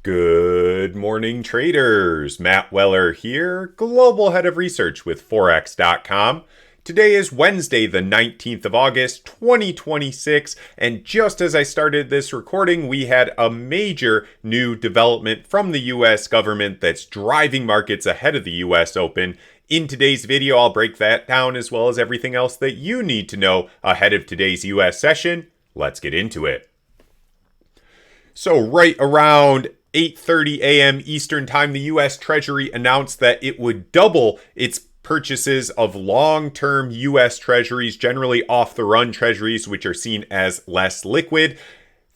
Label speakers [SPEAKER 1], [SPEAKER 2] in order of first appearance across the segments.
[SPEAKER 1] Good morning, traders. Matt Weller here, Global Head of Research with FOREX.com. Today is Wednesday, the 19th of August, 2026, and just as I started this recording, we had a major new development from the US government that's driving markets ahead of the US Open. In today's video, I'll break that down as well as everything else that you need to know ahead of today's US session. Let's get into it. So right around 8:30 a.m. Eastern Time, the US Treasury announced that it would double its purchases of long-term US Treasuries, generally off-the-run Treasuries, which are seen as less liquid.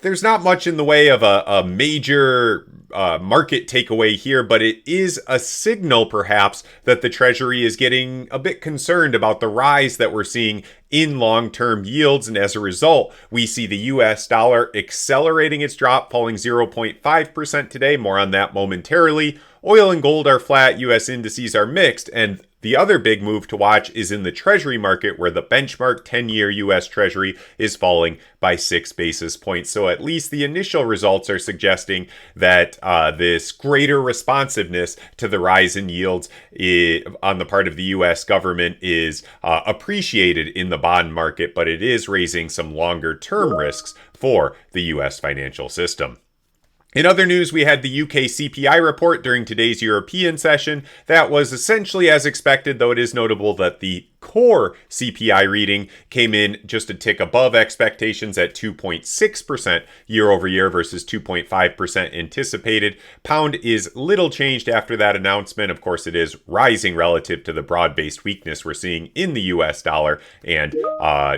[SPEAKER 1] There's not much in the way of a major market takeaway here, but it is a signal perhaps that the Treasury is getting a bit concerned about the rise that we're seeing in long-term yields. And as a result, we see the US dollar accelerating its drop, falling 0.5% today. More on that momentarily. Oil and gold are flat. US indices are mixed. And the other big move to watch is in the Treasury market, where the benchmark 10-year US Treasury is falling by 6 basis points. So at least the initial results are suggesting that this greater responsiveness to the rise in yields on the part of the US government is appreciated in the bond market, but it is raising some longer-term risks for the US financial system. In other news, we had the UK CPI report during today's European session. That was essentially as expected, though it is notable that the core CPI reading came in just a tick above expectations at 2.6% year over year versus 2.5% anticipated. Pound is little changed after that announcement. Of course, it is rising relative to the broad-based weakness we're seeing in the US dollar, and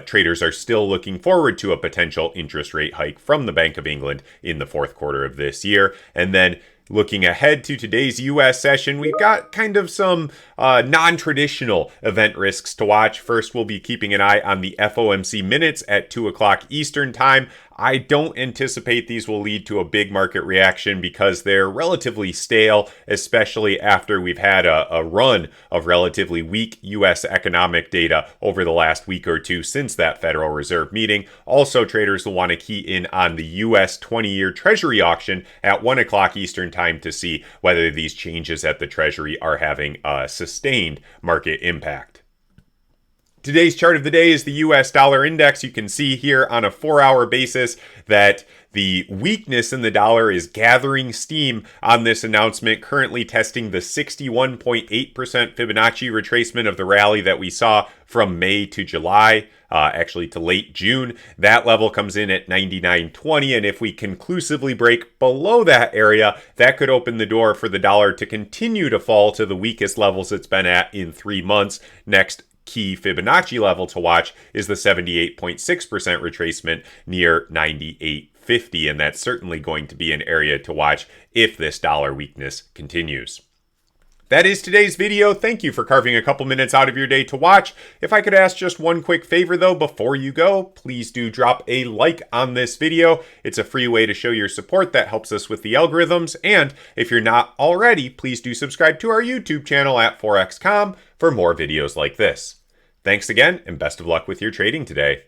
[SPEAKER 1] traders are still looking forward to a potential interest rate hike from the Bank of England in the fourth quarter of this year. And then looking ahead to today's US session, we've got kind of some non-traditional event risks to watch. First, we'll be keeping an eye on the FOMC minutes at 2 o'clock Eastern Time. I don't anticipate these will lead to a big market reaction because they're relatively stale, especially after we've had a run of relatively weak U.S. economic data over the last week or two since that Federal Reserve meeting. Also, traders will want to key in on the U.S. 20-year Treasury auction at 1 o'clock Eastern Time to see whether these changes at the Treasury are having a sustained market impact. Today's chart of the day is the US dollar index. You can see here on a 4-hour basis that the weakness in the dollar is gathering steam on this announcement, currently testing the 61.8% Fibonacci retracement of the rally that we saw from May to July, actually to late June. That level comes in at 99.20, and if we conclusively break below that area, that could open the door for the dollar to continue to fall to the weakest levels it's been at in 3 months. Next key Fibonacci level to watch is the 78.6% retracement near 98.50, and that's certainly going to be an area to watch if this dollar weakness continues. That is today's video. Thank you for carving a couple minutes out of your day to watch. If I could ask just one quick favor though before you go, please do drop a like on this video. It's a free way to show your support that helps us with the algorithms. And if you're not already, please do subscribe to our YouTube channel at FOREX.com for more videos like this. Thanks again, and best of luck with your trading today.